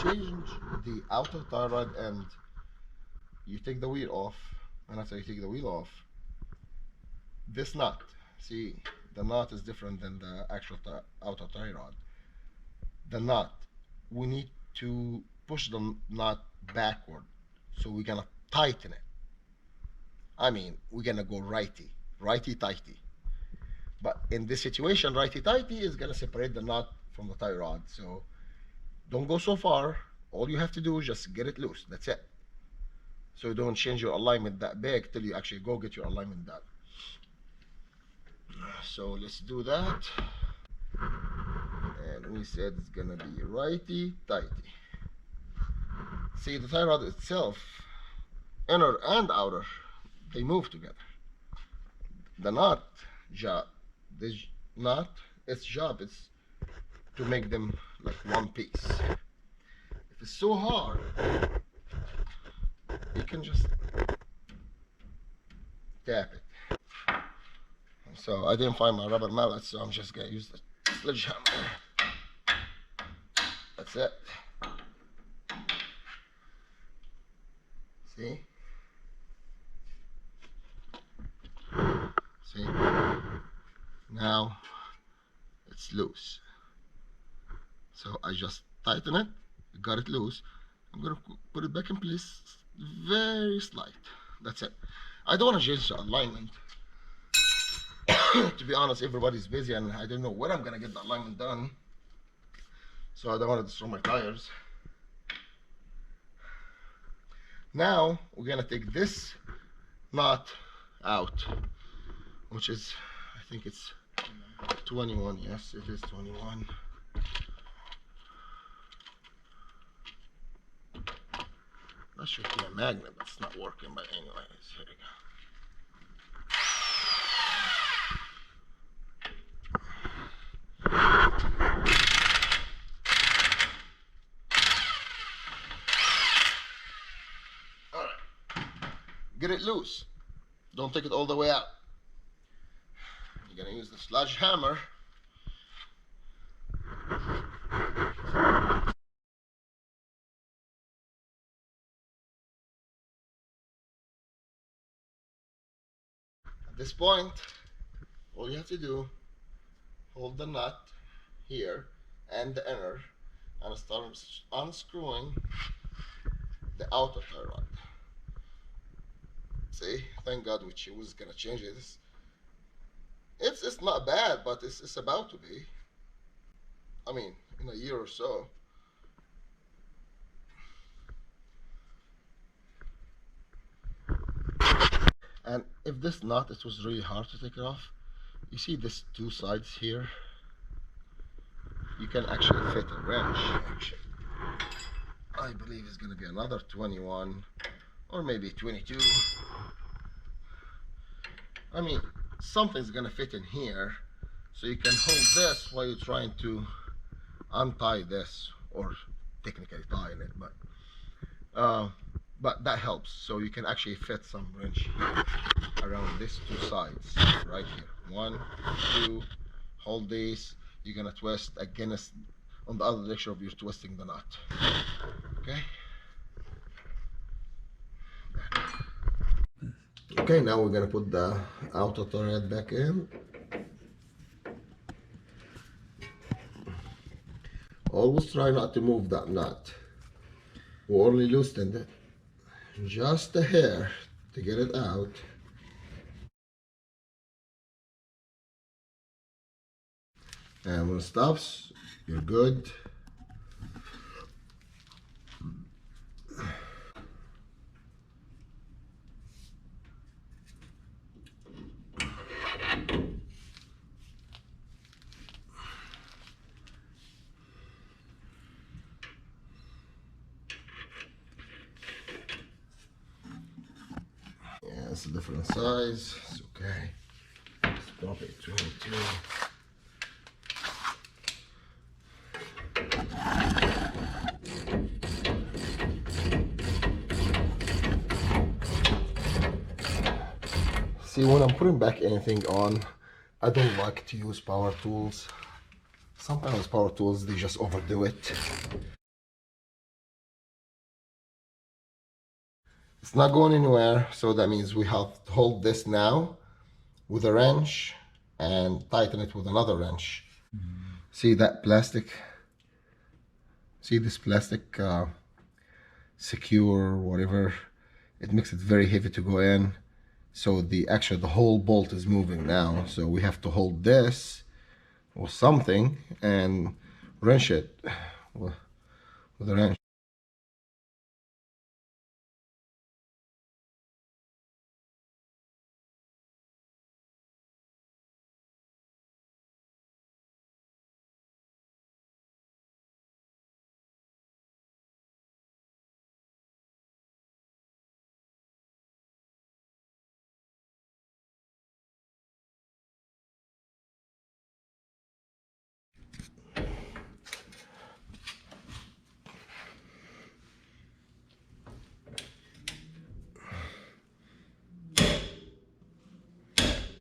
change the outer tie rod and you take the wheel off, and after you take the wheel off, this nut, see, the nut is different than the actual outer tie rod. The nut, we need to push the nut backward, so we're gonna tighten it. I mean, we're gonna go righty tighty. But in this situation, righty tighty is gonna separate the nut from the tie rod. So don't go so far. All you have to do is just get it loose. That's it. So don't change your alignment that big till you actually go get your alignment done. So let's do that. And we said it's gonna be righty tighty. See, the tie rod itself, inner and outer, they move together. The nut job, this nut, its job is to make them like one piece. If it's so hard, you can just tap it. So I didn't find my rubber mallet, so I'm just gonna use the sledgehammer. That's it. See? See? Now it's loose. So I just tighten it, got it loose. I'm gonna put it back in place, very slight. That's it. I don't want to change the alignment. To be honest, everybody's busy and I don't know when I'm gonna get the alignment done. So I don't want to destroy my tires. Now we're gonna take this nut out, which is, I think it's 21. Yes, it is 21. That should be a magnet, but it's not working. But anyways, here we go. All right, get it loose. Don't take it all the way out. You're gonna use the sledgehammer. At this point, all you have to do, hold the nut here and the inner and start unscrewing the outer tie rod. See, thank God we was gonna change it. It's not bad, but it's about to be. I mean, in a year or so. And if this nut, it was really hard to take it off. You see these two sides here? You can actually fit a wrench. Actually, I believe it's going to be another 21 or maybe 22. I mean, something's going to fit in here, so you can hold this while you're trying to untie this, or technically tying it, but that helps. So you can actually fit some wrench here around these two sides right here. 1, 2. Hold these. You're gonna twist against on the other direction of you're twisting the nut. Okay. Okay, now we're gonna put the outer thread back in. Always try not to move that nut. We only loosened it just a hair to get it out. And when it stops, you're good. Yeah, it's a different size. It's okay. It's probably 22. See, when I'm putting back anything on, I don't like to use power tools. Sometimes power tools, they just overdo it. It's not going anywhere, so that means we have to hold this now with a wrench and tighten it with another wrench. See that plastic? See this plastic secure, whatever? It makes it very heavy to go in. So the whole bolt is moving now. So we have to hold this or something and wrench it with a wrench.